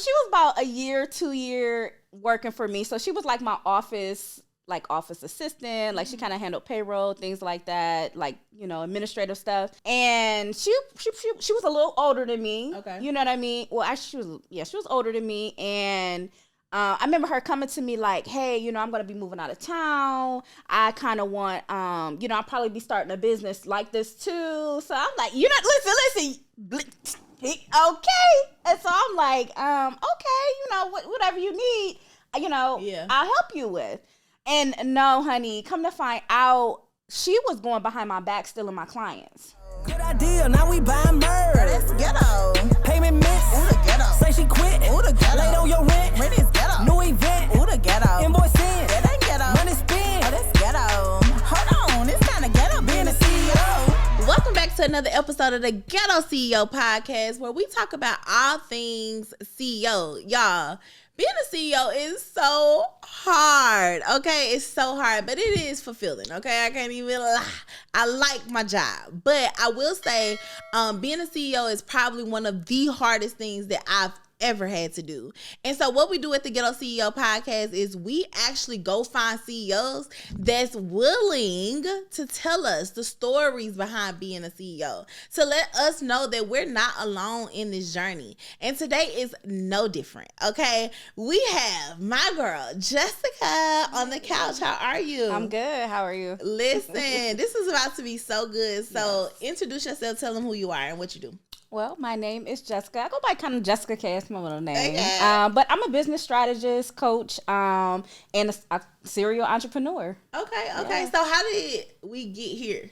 she was about a year, 2 year working for me. So she was like my office assistant. Like she kind of handled payroll, things like that, like, you know, administrative stuff. And she was a little older than me. Okay. You know what I mean? Well, actually, she was older than me. And I remember her coming to me like, hey, you know, I'm going to be moving out of town. I kind of want, you know, I'll probably be starting a business like this too. So I'm like, you know, listen. Okay. And so I'm like, okay, you know, whatever you need, you know, I'll help you with. And no, honey, come to find out, she was going behind my back stealing my clients. Good idea, now we buying merch. That's ghetto. Payment miss. Ooh, the ghetto. Say she quit. Ooh, the ghetto. Late on your rent. Rent is ghetto. New event. Ooh, the ghetto. Invoice in. That ain't ghetto. Money spin. Oh, that's ghetto. Hold on, it's kind of ghetto being a CEO. Welcome back to another episode of the Ghetto CEO Podcast, where we talk about all things CEO. Y'all, being a CEO is so hard, okay? It's so hard, but it is fulfilling, okay? I can't even lie. I like my job, but I will say being a CEO is probably one of the hardest things that I've ever had to do. And so what we do at the Ghetto CEO Podcast is we actually go find CEOs that's willing to tell us the stories behind being a CEO, to let us know that we're not alone in this journey. And today is no different, okay? We have my girl, Jessica, on the couch. How are you? I'm good. How are you? Listen, this is about to be so good. So introduce yourself, tell them who you are and what you do. Well, my name is Jessica. I go by kind of Jessica K. It's my middle name. Okay. But I'm a business strategist, coach, and a serial entrepreneur. Okay. Yeah. So how did we get here?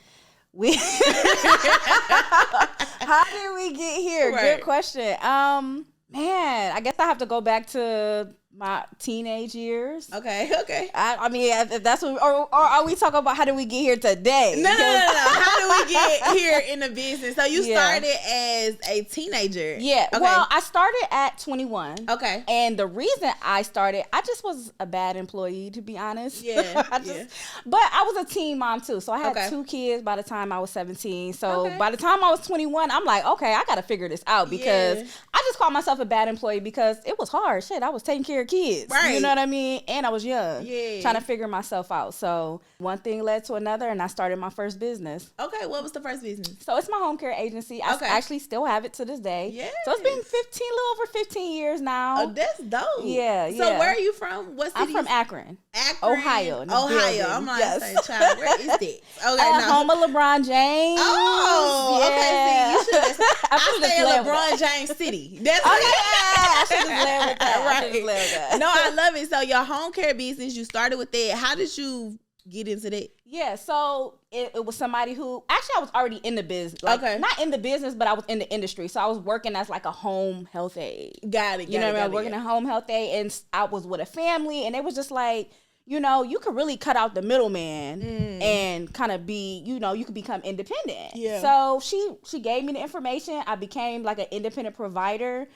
How did we get here? Right. Good question. Man, I guess I have to go back to my teenage years. Okay. I mean, if that's what, or are we talking about how did we get here today? No. How do we get here in the business? So you Yeah. started as a teenager. Yeah. Okay. Well, I started at 21. Okay. And the reason I started, I just was a bad employee, to be honest. Yeah. But I was a teen mom too. So I had Okay. 2 kids by the time I was 17. So Okay. by the time I was 21, I'm like, okay, I got to figure this out because Yeah. I just called myself a bad employee because it was hard. Shit, I was taking care of kids. Right. You know what I mean? And I was young. Yeah. Trying to figure myself out. So one thing led to another and I started my first business. Okay. What was the first business? So it's my home care agency. I Okay. actually still have it to this day. Yes. So it's been a little over 15 years now. Oh, that's dope. Yeah, So yeah. where are you from? What city? I'm from Akron. Akron, Ohio, in the Ohio. building. I'm like, Yes. child, where is that? Okay, no. Home of LeBron James. Oh, okay. See, you should. I should've stay in led with LeBron James City. That's Okay, I should have led with that. Right. I should've led with that. No, I love it. So your home care business, you started with that. How did you get into that? Yeah, so it was somebody who actually I was already in the business. Like, Okay. not in the business, but I was in the industry. So I was working as like a home health aide. Got it. You know what I mean? Working in home health aide, and I was with a family, and it was just like, you know, you could really cut out the middleman and kind of be, you know, you could become independent. Yeah. So she gave me the information. I became like an independent provider,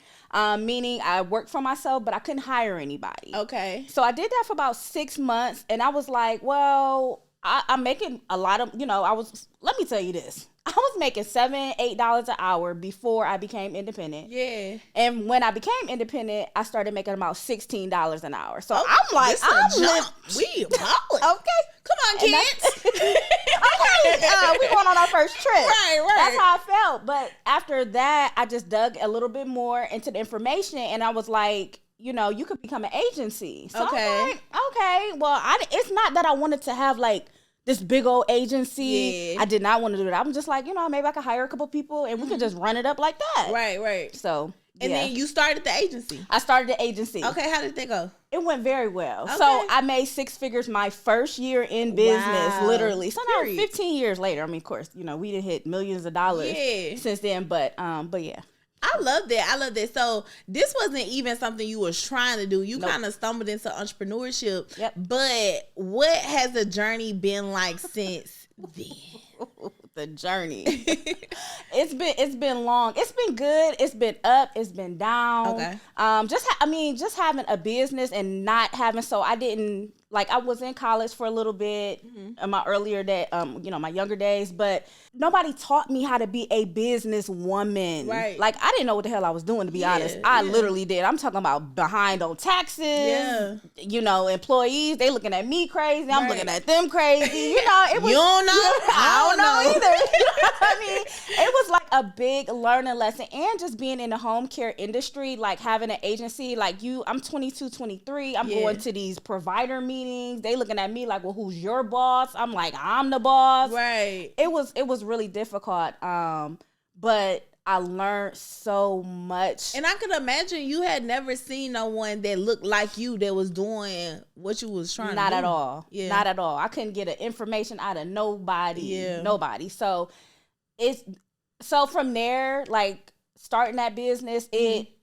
meaning I worked for myself, but I couldn't hire anybody. Okay. So I did that for about 6 months, and I was like, well, I'm making a lot of, you know, let me tell you this. I was making $7, $8 an hour before I became independent. Yeah. And when I became independent, I started making about $16 an hour. So Oh, I'm like, this a jump. We balling. Okay. Come on, And kids. okay, we going on our first trip. Right. That's how I felt. But after that, I just dug a little bit more into the information, and I was like, you know, you could become an agency. So Okay. I'm like, okay, well, it's not that I wanted to have like this big old agency. Yeah. I did not want to do that. I'm just like, you know, maybe I could hire a couple people and we could just run it up like that. Right. So, And yeah. then you started the agency. I started the agency. Okay, how did that go? It went very well. Okay. So I made 6 figures my first year in business, Wow. literally. So now Period. 15 years later, I mean, of course, you know, we didn't hit millions of dollars since then, but yeah. I love that. So this wasn't even something you was trying to do. You kind of stumbled into entrepreneurship. Yep. But what has the journey been like since then? The journey. It's been long. It's been good. It's been up. It's been down. Okay. Just having a business and not having, so I didn't like I was in college for a little bit in my earlier day, my younger days, but nobody taught me how to be a businesswoman. Right. Like I didn't know what the hell I was doing, to be honest. I literally did. I'm talking about behind on taxes. Yeah. Employees, they looking at me crazy. I'm looking at them crazy. It was. You don't know? I don't know either. You know what I mean? It was like a big learning lesson, and just being in the home care industry, like having an agency, like I'm 22, 23. I'm going to these provider meetings. They looking at me like, well, who's your boss? I'm like, I'm the boss. Right. It was really difficult. But I learned so much. And I could imagine you had never seen no one that looked like you that was doing what you was trying to do. Not at all. Yeah. Not at all. I couldn't get an information out of nobody. Yeah. Nobody. So from there, like starting that business,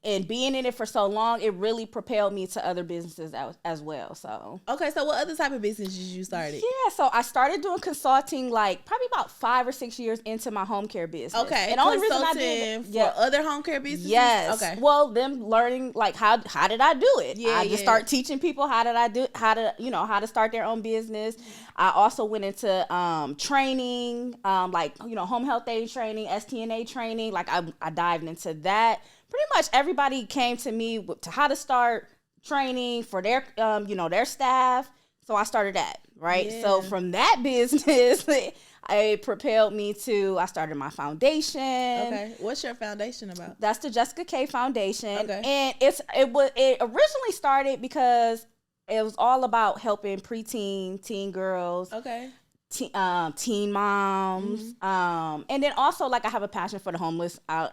and being in it for so long, it really propelled me to other businesses as well. So okay, so what other type of businesses you started? Yeah, so I started doing consulting like probably about 5 or 6 years into my home care business. Okay, and the only reason I did for other home care businesses. Yes. Okay. Well, them learning like how did I do it? I just start teaching people how to start their own business. I also went into training, like home health aid training, STNA training. Like I dived into that. Pretty much everybody came to me to how to start training for their their staff. So I started that, right? Yeah. So from that business, it propelled me to, I started my foundation. Okay. What's your foundation about? That's the Jessica K Foundation. Okay. And it originally started because it was all about helping preteen, teen girls. Okay. Teen moms, and then also like I have a passion for the homeless. I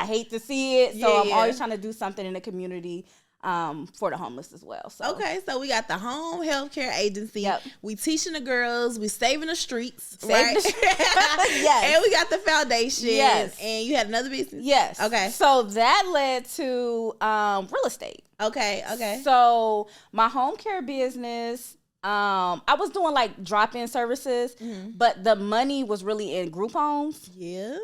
hate to see it, so I'm always trying to do something in the community for the homeless as well. So okay, so we got the home health care agency. Yep. We teaching the girls. We saving the streets, right? Yes. And we got the foundation. Yes. And you had another business. Yes. Okay. So that led to real estate. Okay. So my home care business. I was doing like drop-in services, but the money was really in group homes. Yeah.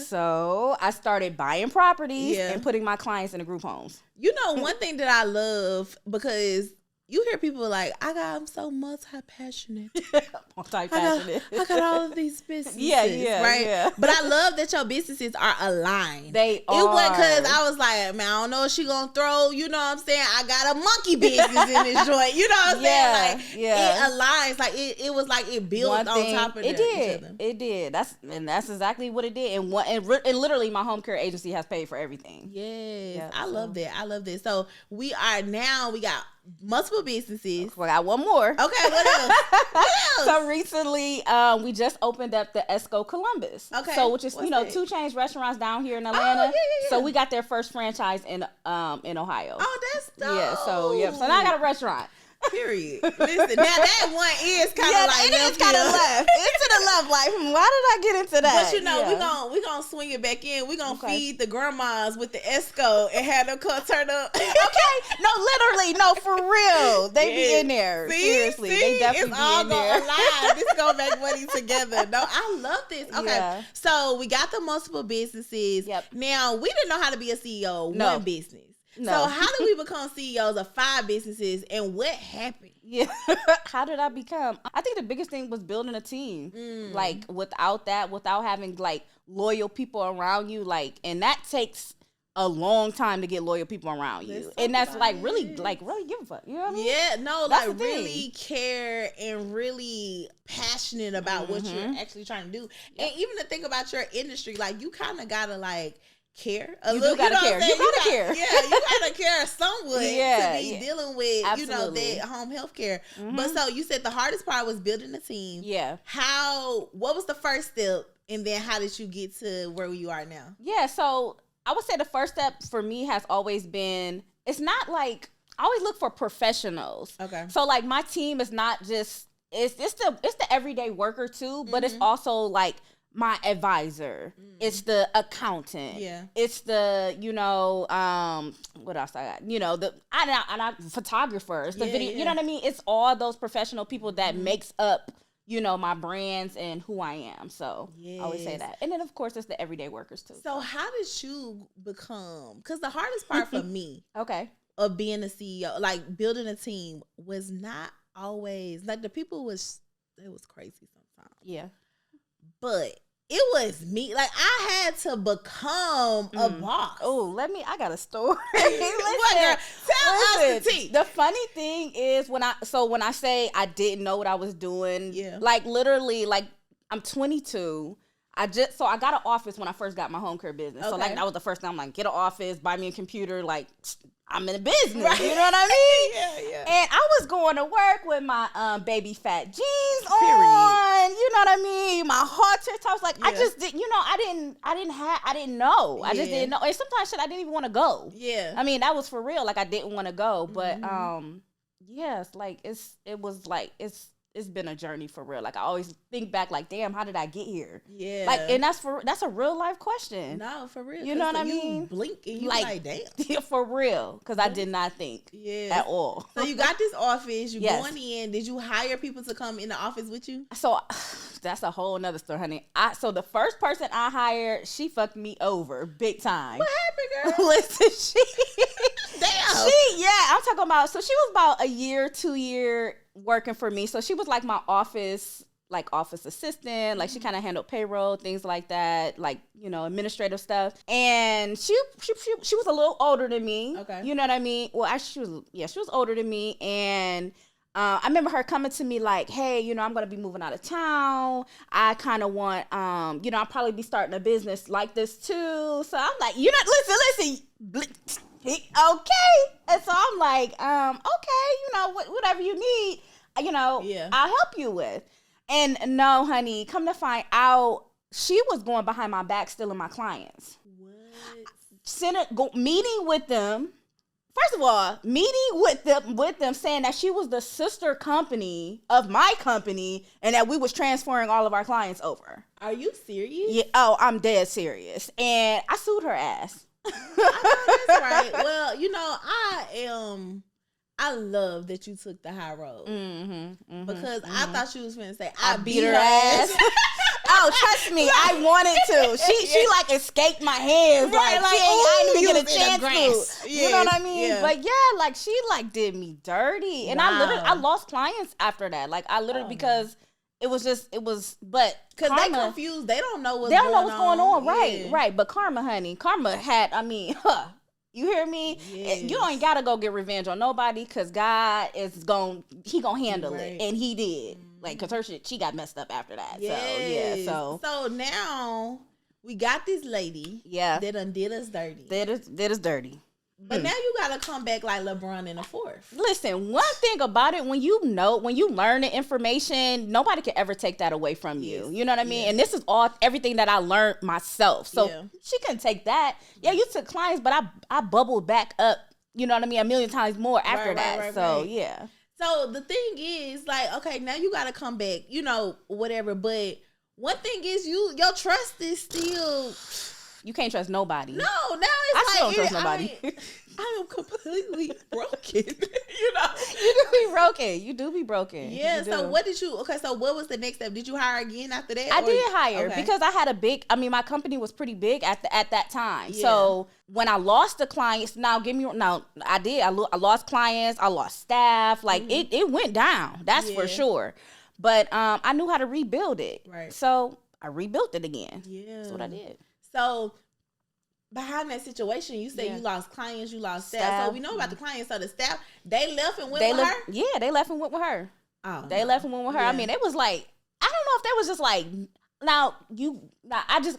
So I started buying properties and putting my clients in the group homes. One thing that I love, because you hear people like, I'm so multi-passionate. Multi-passionate. I got all of these businesses. Yeah, right? yeah. But I love that your businesses are aligned. They are. It wasn't because I was like, man, I don't know if she gonna throw, you know what I'm saying? I got a monkey business in this joint. You know what I'm saying? Like, it aligns. Like, it was like it built on top of each other. It did. That's exactly what it did. And literally my home care agency has paid for everything. Yes. Yeah, I love that. So we got multiple businesses. We got one more. Okay, what else? So recently, we just opened up the Esco Columbus. Okay. So which is What's 2 Chainz restaurants down here in Atlanta. Yeah. So we got their first franchise in Ohio. Oh, that's dope. Yeah. So now I got a restaurant. Period. Listen, now that one is kind of like it is kind of left. It's to the left. Like, why did I get into that? But we gonna swing it back in. We gonna feed the grandmas with the Esco and have them turn up. Okay, no, for real, they be in there. Seriously, they definitely it's all be in there. alive. This gonna make money together. No, I love this. Okay, so we got the multiple businesses. Yep. Now we didn't know how to be a CEO of one business. No. So how did we become CEOs of 5 businesses, and what happened? Yeah. How did I become? I think the biggest thing was building a team. Like without having like loyal people around you, like, and that takes a long time to get loyal people around you. And that's really give a fuck. You know what I mean? Yeah, no, That's like the really care and really passionate about what you're actually trying to do. And even to think about your industry, like you kind of gotta like care a you little. Do gotta care. You gotta care. Yeah, you gotta care somewhat to be dealing with, Absolutely. that home health care. But so you said the hardest part was building a team. Yeah. What was the first step, and then how did you get to where you are now? Yeah, so I would say the first step for me has always been, it's not like, I always look for professionals. Okay. So like my team is not just, it's the everyday worker too, but it's also like my advisor. It's the accountant. Yeah. It's the, what else I got? I photographer. It's the video. You know what I mean? It's all those professional people that makes up, my brands and who I am. So I always say that. And then of course it's the everyday workers too. So how did you become, because the hardest part for me Okay. of being a CEO, like building a team, was not always like the people it was crazy sometimes. Yeah. But it was me. Like I had to become a boss. Oh, I got a story. What, girl? Tell us the tea. The funny thing is when I say I didn't know what I was doing, like literally, like I'm 22. I got an office when I first got my home care business. Okay. So like that was the first time I'm like, get an office, buy me a computer, like I'm in a business. Right. You know what I mean? Yeah. And I was going to work with my baby fat jeans on. You know what I mean? My halter tops. Like I just didn't, I didn't know. I just didn't know. And sometimes shit I didn't even want to go. Yeah. I mean, that was for real. Like I didn't want to go. But yes, like it's been a journey for real. Like I always think back, like, damn, how did I get here? Yeah. Like, and that's a real life question. No, for real. You know what I mean? You blink and you like damn. Yeah, for real. Because I did not think at all. So you got this office, you going in. Did you hire people to come in the office with you? So that's a whole nother story, honey. So the first person I hired, she fucked me over big time. What happened, girl? Listen, damn. I'm talking about, so she was about a year, 2 year working for me. So she was like my office assistant. Like she kind of handled payroll, things like that, like, administrative stuff. And she was a little older than me. Okay. You know what I mean? Well, actually she was older than me. And I remember her coming to me like, hey, I'm going to be moving out of town. I kind of want, I'll probably be starting a business like this too. So I'm like, listen. Okay. And so I'm like, okay, whatever you need, I'll help you with. And no, honey, come to find out, she was going behind my back stealing my clients. What? Meeting with them. First of all, meeting with them saying that she was the sister company of my company and that we was transferring all of our clients over. Are you serious? Yeah. Oh, I'm dead serious. And I sued her ass. I know that's right. Well, I love that you took the high road. Because I thought you was going to say, I beat her ass. Oh, trust me, I wanted to. She like escaped my hands. Right, like I didn't even get a chance to. You know what I mean? Yeah. But yeah, like she like did me dirty. And I lost clients after that. Like I literally, because because they confused. They don't know what's going on. Right. But karma, honey. Karma had, you hear me? Yes. You ain't gotta go get revenge on nobody, because God is gonna handle it. And he did. Like, cause her shit, she got messed up after that. Yes. So now we got this lady that done did us dirty. Did us dirty. But now you gotta come back like LeBron in the fourth. Listen, one thing about it, when you learn the information, nobody can ever take that away from you. You know what I mean? And this is everything that I learned myself. So she couldn't take that. Yeah, you took clients, but I bubbled back up, you know what I mean, 1,000,000 times more after that. Yeah. So the thing is, like, okay, now you gotta come back, whatever. But one thing is, your trust is still. You can't trust nobody. No, now it's I still don't trust nobody. I am completely broken. You do be broken. Yeah. So what was the next step? Did you hire again after that? I did hire because I had my company was pretty big at that time. Yeah. So when I lost the clients, I did. I lost clients. I lost staff. Like it went down. That's for sure. But I knew how to rebuild it. Right. So I rebuilt it again. Yeah. That's what I did. So behind that situation, you say you lost clients, you lost staff. So we know about the clients. So the staff, they left and went with her? Yeah, they left and went with her. Oh, they left and went with her. Yeah. I mean, it was like, I don't know if they was just like,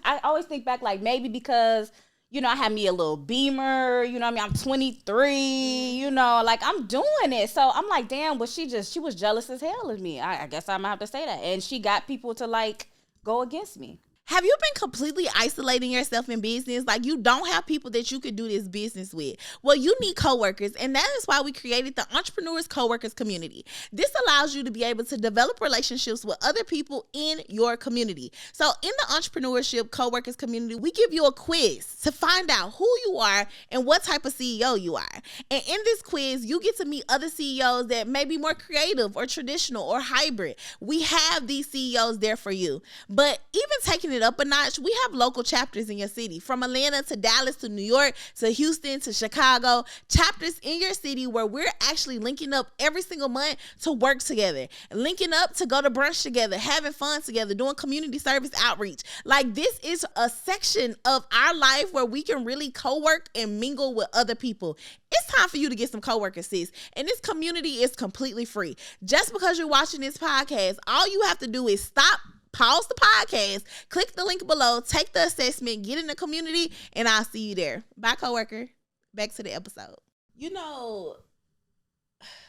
I always think back, like, maybe because, I had me a little Beamer, I'm 23, like I'm doing it. So I'm like, damn, she was jealous as hell of me. I guess I'm gonna have to say that. And she got people to like go against me. Have you been completely isolating yourself in business? Like you don't have people that you could do this business with? Well, you need coworkers, and that is why we created the Entrepreneurs Coworkers community. This allows you to be able to develop relationships with other people in your community. So in the Entrepreneurship Coworkers community, we give you a quiz to find out who you are and what type of CEO you are. And in this quiz, you get to meet other CEOs that may be more creative or traditional or hybrid. We have these CEOs there for you. But even taking it it up a notch, we have local chapters in your city, from Atlanta to Dallas to New York to Houston to Chicago. Chapters in your city where we're actually linking up every single month to work together, linking up to go to brunch together, having fun together, doing community service outreach. Like, this is a section of our life where we can really co-work and mingle with other people. It's time for you to get some coworkers, sis. And this community is completely free. Just because you're watching this podcast, all you have to do is stop, pause the podcast, click the link below, take the assessment, get in the community, and I'll see you there. Bye, coworker. Back to the episode. You know,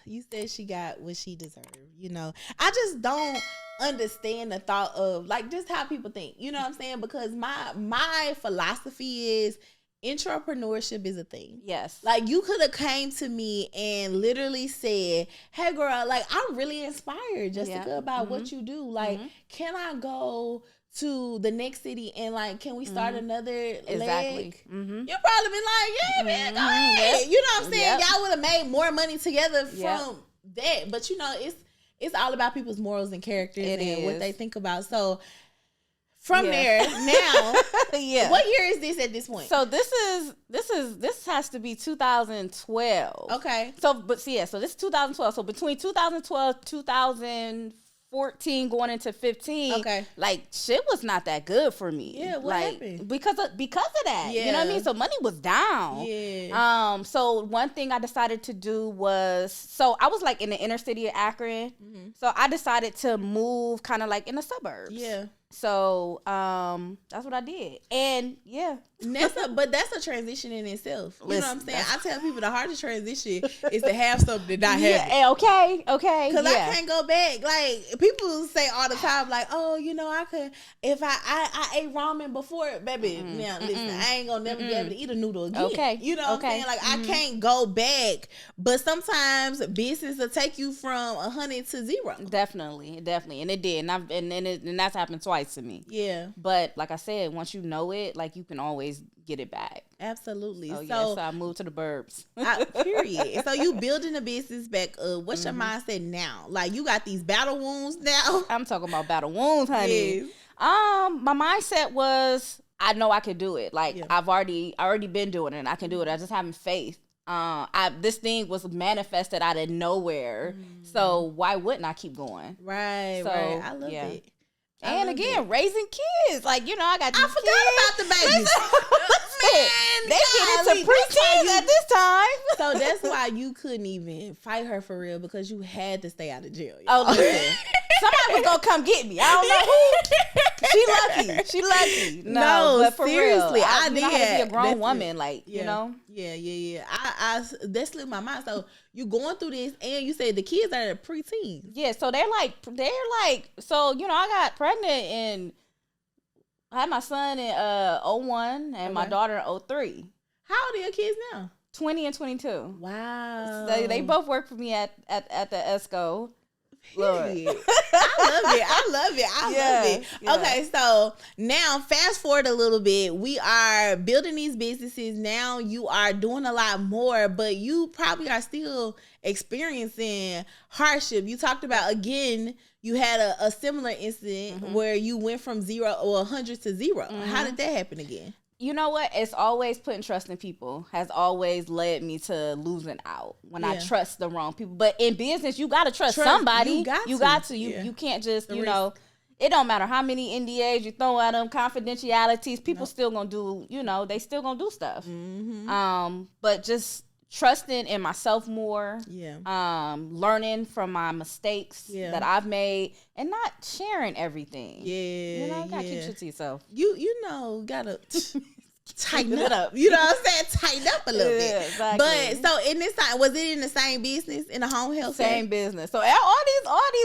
you said she got what she deserved. You know, I just don't understand the thought of, like, just how people think. You know what I'm saying? Because my philosophy is, entrepreneurship is a thing. Yes. Like, you could have came to me and literally said, hey girl, like, I'm really inspired, Jessica, about what you do. Like, can I go to the next city and, like, can we start another leg? You'll probably be like, yeah, man, go ahead. You know what I'm saying? Y'all would have made more money together from that. But, you know, it's all about people's morals and characters and what they think about. So from there, now, what year is this at this point? So this has to be 2012. Okay. So this is 2012. So between 2012, 2014, going into 15, okay, like, shit was not that good for me. Yeah, what happened? Because of that. You know what I mean? So money was down. Yeah. So one thing I decided to do was, so I was like in the inner city of Akron. So I decided to move kind of like in the suburbs. Yeah. So that's what I did. And but that's a transition in itself. You know what I'm saying? I tell people the hardest transition is to have something and not have it. Okay. Because I can't go back. Like, people say all the time, like, oh, you know, I could, if I ate ramen before, baby, now listen, I ain't gonna never be able to eat a noodle again. Okay. You know what I'm saying? Like, I can't go back. But sometimes business will take you from 100 to 0. Definitely. And it did. And that's happened twice to me. Yeah. But like I said, once you know it, like, you can always get it back. Absolutely. So I moved to the burbs. Period. So you building a business back up. What's your mindset now? Like, you got these battle wounds now? I'm talking about battle wounds, honey. Yes. My mindset was, I know I could do it. Like, I've already been doing it, and I can do it. I just having faith. This thing was manifested out of nowhere. So why wouldn't I keep going? Right. Right. I love it. And again, raising kids. Like, you know, I got these kids. I forgot about the babies. Man, they get into preteens at this time. So that's why you couldn't even fight her for real, because you had to stay out of jail. Oh, listen. Somebody was going to come get me. I don't know who. She lucky. No, but for seriously, real, I did. You know how to be a grown woman, like, you know? Yeah. I that slipped my mind. So you going through this, and you said the kids are preteens. Yeah, so they're like, so, you know, I got pregnant and I had my son in 01 and my daughter in 03. How old are your kids now? 20 and 22. Wow. So they both work for me at the ESCO. Lord. I love it. Yeah. Okay, so now fast forward a little bit. We are building these businesses. Now you are doing a lot more, but you probably are still experiencing hardship. You talked about, again, you had a similar incident where you went from 0 or 100 to 0. How did that happen again? You know what? It's always putting trust in people has always led me to losing out when I trust the wrong people. But in business, you got to trust somebody. You got to. You can't just, you know, it don't matter how many NDAs you throw at them, confidentialities, people still going to do, you know, they still going to do stuff. But just trusting in myself more, learning from my mistakes that I've made, and not sharing everything. You know, you gotta keep shit to yourself. You know, gotta tighten it up. You know what I'm saying? Tighten up a little bit. Exactly. But so in this time, was it in the same business, in the home health? Same business. So all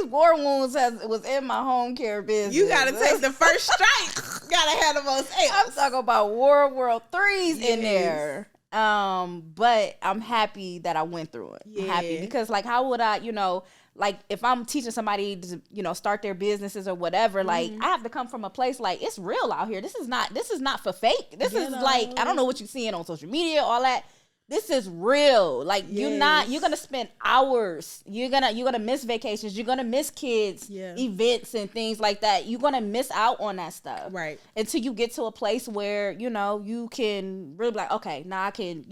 these war wounds was in my home care business. You gotta take the first strike. Gotta have the most L's. I'm talking about World 3s in there. But I'm happy that I went through it. I'm happy because, like, how would I, you know, like, if I'm teaching somebody to, you know, start their businesses or whatever, like, I have to come from a place like, it's real out here. This is not for fake. This is like, I don't know what you're seeing on social media, all that. this is real. Like you're Yes. gonna spend hours. You're gonna miss vacations. You're gonna miss kids events and things like that. You're gonna miss out on that stuff. Right. Until you get to a place where, you can really be like, okay, now I can,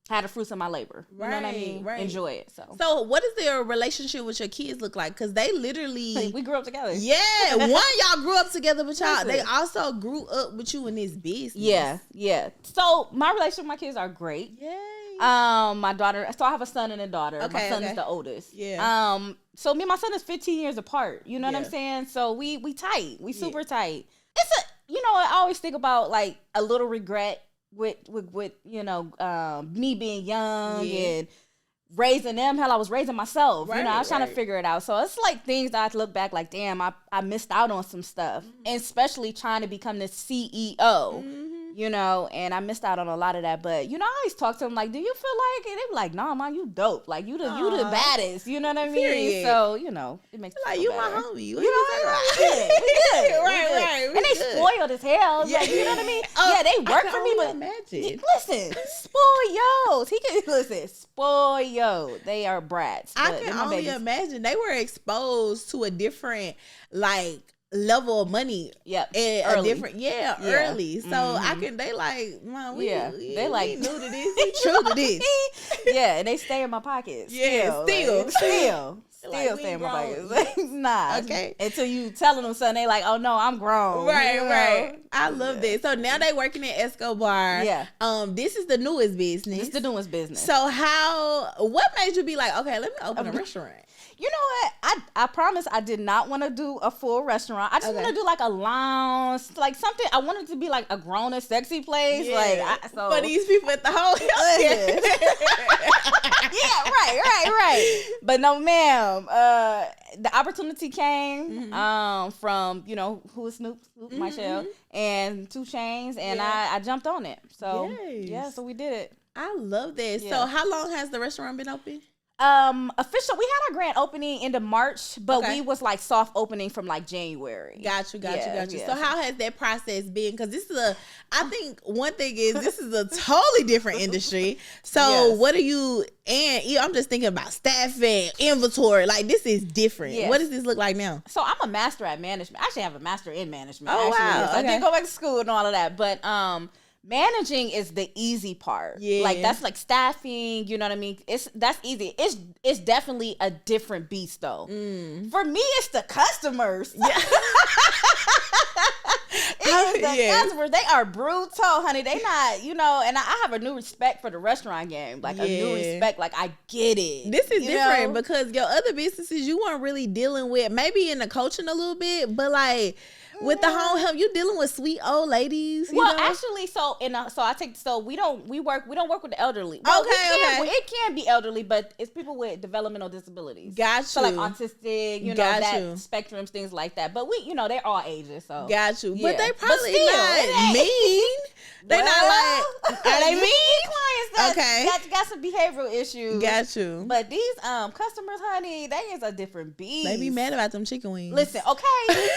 have the fruits of my labor. You know what I mean? Right. Enjoy it. So what does their relationship with your kids look like? Because they literally we grew up together. Yeah. One, y'all grew up together, but y'all Listen. they also grew up with you in this business. Yeah. So my relationship with my kids are great. Yay. My daughter, so I have a son and a daughter. Okay, my son okay. is the oldest. Yeah. So me and my son is 15 years apart. You know what I'm Yeah. saying? So we tight. We super tight. It's I always think about like a little regret with me being young and raising them. Hell, I was raising myself. Right, I was trying to right. figure it out. So it's like things that I look back like, damn, I missed out on some stuff. And especially trying to become the CEO. And I missed out on a lot of that. But, I always talk to them like, do you feel like it? They be like, nah, man, you dope. Like, you the baddest. You know what I mean? Period. So, it makes me Like feel you better. my homie. We good. Right. And they spoiled as hell. Yeah. Like, you know what I mean? Yeah, they work for me, but imagine. listen, spoiled. He can spoiled. They are brats. I but can they're my only babies. imagine they were exposed to a different level of money. Yep. And Early. a different early. So they like, man, we they like we new to this, we true to this. Yeah, and they stay in my pockets. Yeah, Still Like, we stay in my grown. pockets. Nah. Okay. Until you telling them something, they like, oh no, I'm grown. Right. I love this. So now they working at Escobar. Yeah. This is the newest business. It's the newest business. So what made you be like, okay, let me open a restaurant? You know what? I promise I did not want to do a full restaurant. I just want to do like a lounge, like something. I wanted it to be like a grown and sexy place. Yeah. So For these people at the whole yeah, right. But no, ma'am. The opportunity came from who is Snoop Michelle, and 2 Chainz, and I jumped on it. So Yes. so we did it. I love this. Yeah. So how long has the restaurant been open? Official. We had our grand opening into March, but Okay. we was like soft opening from like January. Got you. Yeah. So how has that process been? Because I think one thing is this is a totally different industry. So Yes. what are you, and I'm just thinking about staffing, inventory, like this is different. Yes. What does this look like now? So I'm a master at management. I actually have a master in management. Oh, actually. wow. Yes, I Okay. did go back to school and all of that, but managing is the easy part. Yeah. Like that's like staffing, you know what I mean? That's easy. It's definitely a different beast though. For me, it's the customers. Yeah. It's the customers. They are brutal, honey. They not, and I have a new respect for the restaurant game. Like a new respect. Like I get it. This is you different know? because your other businesses you weren't really dealing with, maybe in the coaching a little bit, but like with the home help, you dealing with sweet old ladies. You know? Actually, we don't work with the elderly. Well, Okay. It can be elderly, but it's people with developmental disabilities. Got So like you. autistic, Got that you. spectrums, things like that. But they're all ages. So Got you. Yeah. But they But probably still, not it ain't- mean. They not like, are they you mean? get clients that Okay. got some behavioral issues. Got you. But these customers, honey, they is a different beast. They be mad about them chicken wings. Listen, okay.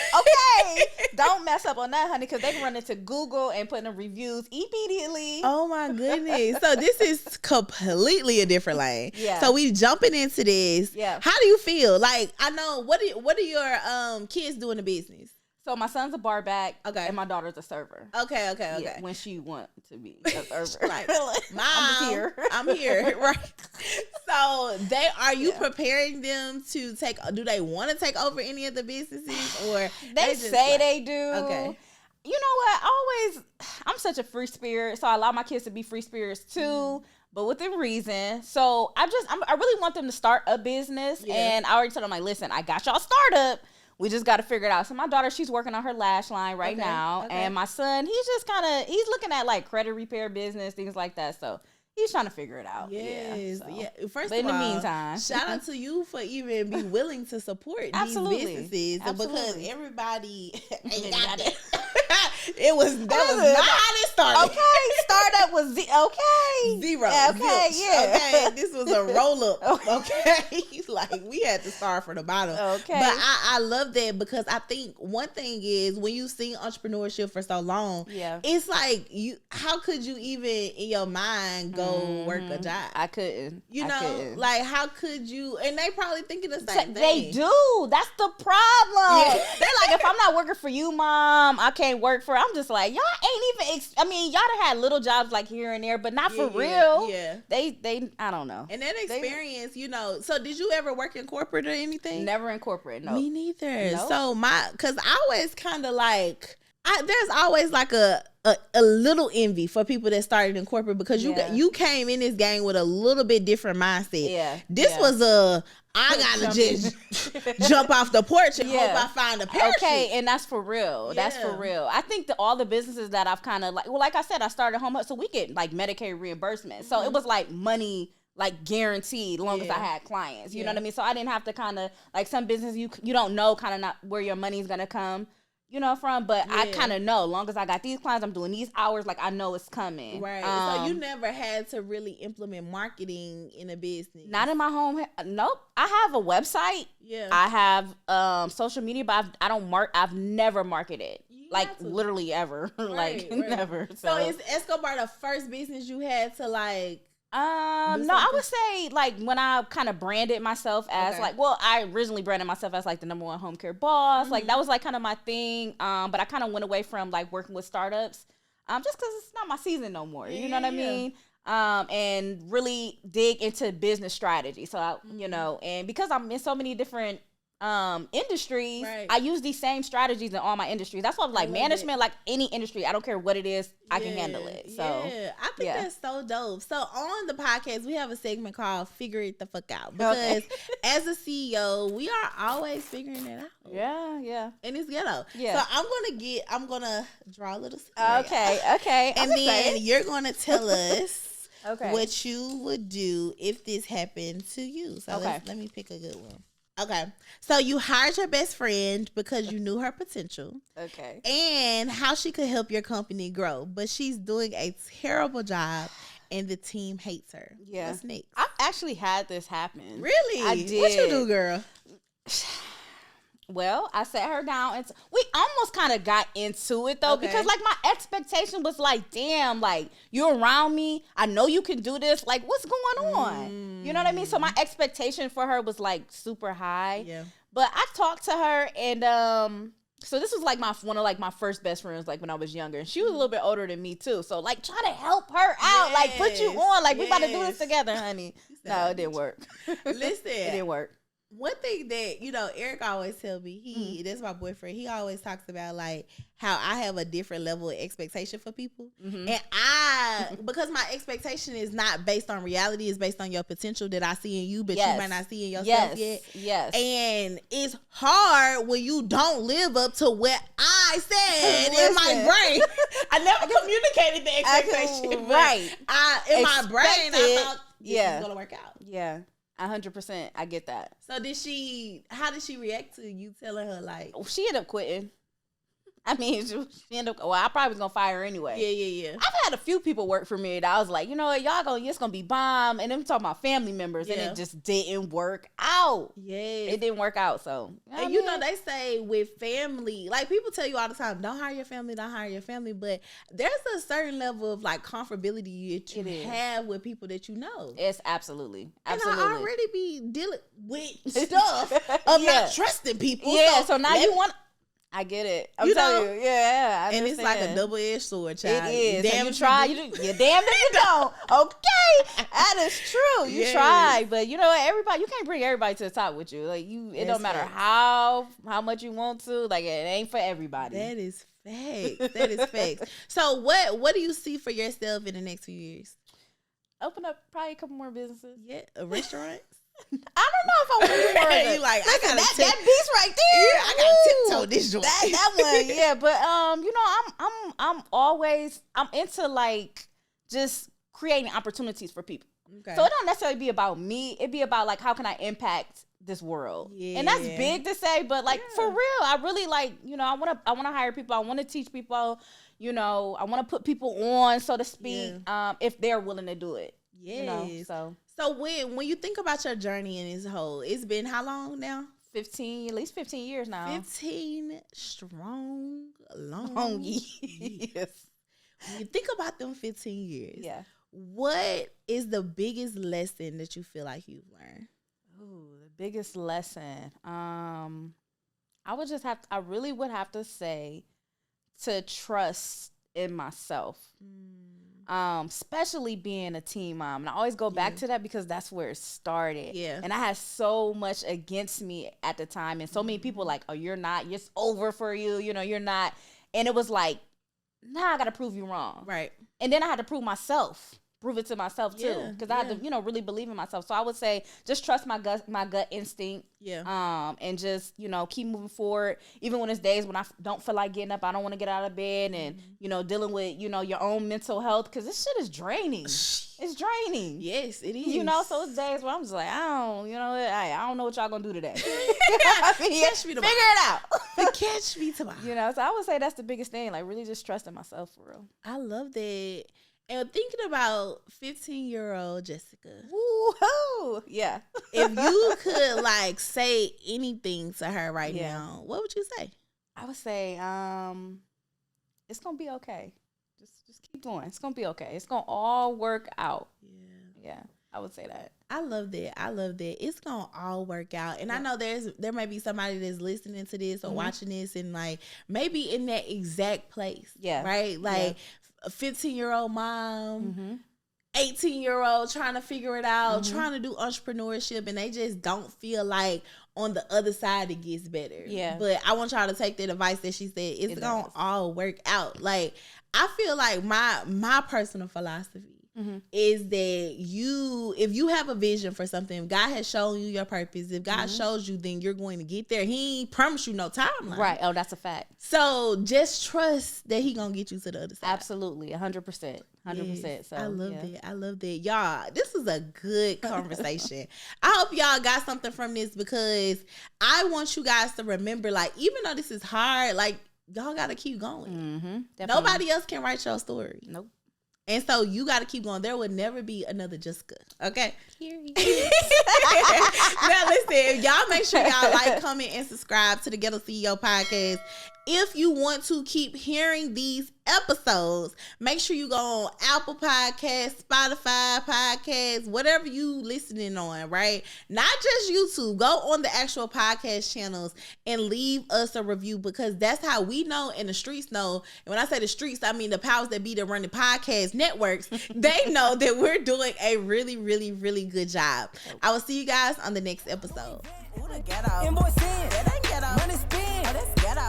Don't mess up on that, honey, because they can run into Google and put in the reviews immediately. Oh my goodness. So this is completely a different lane. Yeah. So we jumping into this. Yeah. How do you feel? Like, I know, what are your kids doing in business? So my son's a bar back, Okay. and my daughter's a server. Okay. Yeah, when she want to be a server. Like, Mom, I'm just here. Right. So are you preparing them to do they want to take over any of the businesses, or They just say like- they do. Okay. You know what? I'm such a free spirit, so I allow my kids to be free spirits too, but within reason. So I really want them to start a business, and I already told them, like, listen, I got y'all startup. We just got to figure it out. So my daughter, she's working on her lash line right now. Okay. And my son, he's looking at like credit repair business, things like that. So he's trying to figure it out. Yes. Yeah. So. First But of in all, the meantime, shout out to you for even be willing to support Absolutely. these businesses. Absolutely. Because everybody ain't got it. That was not how this started. Okay, startup was Zero. Okay, Zilch. yeah. Okay, this was a roll up. Okay, like we had to start from the bottom. Okay, but I love that because I think one thing is when you see entrepreneurship for so long, it's like how could you even in your mind go work a job? I couldn't. Like how could you? And they probably thinking the same thing. They do. That's the problem. Yeah. They're like, if I'm not working for you, mom, I can't work for. I'm just like, y'all ain't even. I mean, y'all done had little jobs like here and there, but not for real. Yeah. They. I don't know. And that experience, So did you ever work in corporate or anything? Never in corporate. No. Me neither. Nope. So because I always kind of like. There's always like a little envy for people that started in corporate because you came in this game with a little bit different mindset. Yeah. This was I gotta just jump off the porch and hope I find a parachute. Okay, and that's for real. Yeah. That's for real. I think that all the businesses that I've kind of like I said, I started home up so we get like Medicaid reimbursement. So it was like money like guaranteed long as I had clients. You know what I mean? So I didn't have to kind of like some business you don't know kind of not where your money's gonna come. From, but I kind of know, long as I got these clients, I'm doing these hours, like I know it's coming. Right. So you never had to really implement marketing in a business? Not in my home. Nope. I have a website. Yeah. I have social media, but I've never marketed. Like literally ever. Right. Never. So is Escobar the first business you had to like? No, I would say like when I kind of branded myself as I originally branded myself as like the #1 home care boss. Like that was like kind of my thing. But I kind of went away from like working with startups, just because it's not my season no more. You know what I mean? And really dig into business strategy. So and because I'm in so many different industries, I use these same strategies in all my industries. That's why I'm like management, like any industry, I don't care what it is, I can handle it. So I think that's so dope. So on the podcast, we have a segment called Figure It the Fuck Out, because as a CEO, we are always figuring it out. Yeah. And it's ghetto. Yeah. So I'm gonna draw a little scenario. Okay. And then you're gonna tell us what you would do if this happened to you. So let me pick a good one. Okay, so you hired your best friend because you knew her potential. Okay. And how she could help your company grow, but she's doing a terrible job and the team hates her. Yeah. What's next? I've actually had this happen. Really? I did. What you do, girl? Well, I sat her down and we almost kind of got into it though, because like my expectation was like, damn, like you're around me. I know you can do this. Like what's going on? You know what I mean? So my expectation for her was like super high. Yeah. But I talked to her and so this was like one of my first best friends like when I was younger. And she was a little bit older than me too. So like try to help her out, like put you on, like we about to do this together, honey. No, it didn't work. Listen. It didn't work. One thing that, Eric always tell me, that's my boyfriend, he always talks about like how I have a different level of expectation for people. Mm-hmm. And because my expectation is not based on reality, it's based on your potential that I see in you, but you might not see in yourself yet. Yes. And it's hard when you don't live up to what I said in my brain. I never communicated the expectation. Right. In my brain, I thought this is going to work out. Yeah. 100%. I get that. So how did she react to you telling her like? She ended up quitting. I mean, she ended up, I probably was going to fire her anyway. Yeah. I've had a few people work for me that I was like, you know what, it's going to be bomb. And I'm talking about family members and it just didn't work out. Yes. It didn't work out. So, and they say with family, like people tell you all the time, don't hire your family. But there's a certain level of like comfortability that you have with people that you know. It's absolutely. And I already be dealing with stuff of not trusting people. Yeah. So now you want. I get it. I'm telling you. Yeah. And it's like a double-edged sword, child. It is. Damn, you try. You're damn if you don't. Okay. That is true. You try. But you know what? You can't bring everybody to the top with you. Like it don't matter how much you want to. Like it ain't for everybody. That is facts. So what do you see for yourself in the next few years? Open up probably a couple more businesses. Yeah. A restaurant? I don't know if I want to do more of you like, listen, that beast right there. Yeah, I gotta tiptoe this joint. That one, yeah. But I'm into like just creating opportunities for people. Okay. So it don't necessarily be about me. It be about like how can I impact this world. And that's big to say, but like for real, I really like, you know, I want to hire people. I want to teach people, you know, I want to put people on, so to speak, if they're willing to do it. Yes. You know, so when you think about your journey in this whole, it's been how long now? at least 15 years now. 15 strong, long years. When you think about them 15 years, what is the biggest lesson that you feel like you've learned? Ooh, the biggest lesson. I really would have to say to trust in myself. Especially being a teen mom. And I always go back to that because that's where it started. Yeah. And I had so much against me at the time. And so many people like, oh, you're not, it's over for you. You know, you're not. And it was like, nah, I got to prove you wrong. Right. And then I had to prove it to myself too. Because I had to, you know, really believe in myself. So I would say just trust my gut instinct. Yeah. And just, you know, keep moving forward. Even when it's days when I don't feel like getting up, I don't want to get out of bed, and, you know, dealing with, you know, your own mental health. Because this shit is draining. It's draining. Yes, it is. You know, so it's days where I'm just like, I don't know what y'all gonna do today. Catch me tomorrow. Figure it out. Catch me tomorrow. You know, so I would say that's the biggest thing. Like, really just trusting myself for real. I love that. And thinking about 15-year-old Jessica. Woo-hoo! Yeah. If you could, like, say anything to her right now, what would you say? I would say, it's going to be okay. Just keep going. It's going to be okay. It's going to all work out. Yeah. I would say that. I love that. It's going to all work out. And I know there may be somebody that's listening to this or watching this and, like, maybe in that exact place. Yeah. Right? Like, a 15-year-old mom, 18-year-old trying to figure it out, trying to do entrepreneurship, and they just don't feel like on the other side it gets better. Yeah. But I want y'all to take that advice that she said. It's going to all work out. Like, I feel like my personal philosophy is that if you have a vision for something, if God has shown you your purpose, if God shows you, then you're going to get there. He ain't promised you no timeline. Right. Oh, that's a fact. So just trust that he gonna get you to the other side. Absolutely. 100%. 100%. Yes, So I love that. I love that. Y'all, this is a good conversation. I hope y'all got something from this, because I want you guys to remember, like, even though this is hard, like, y'all gotta keep going. Nobody else can write your story. Nope. And so you got to keep going. There would never be another Jessica. Okay? Now listen, y'all make sure y'all like, comment, and subscribe to the Ghetto CEO Podcast. If you want to keep hearing these episodes, make sure you go on Apple Podcasts, Spotify Podcasts, whatever you listening on, right? Not just YouTube. Go on the actual podcast channels and leave us a review, because that's how we know and the streets know. And when I say the streets, I mean the powers that be that run the podcast networks. They know that we're doing a really, really, really good job. I will see you guys on the next episode. Invoice in, that ain't ghetto. Money spin, oh, that's ghetto.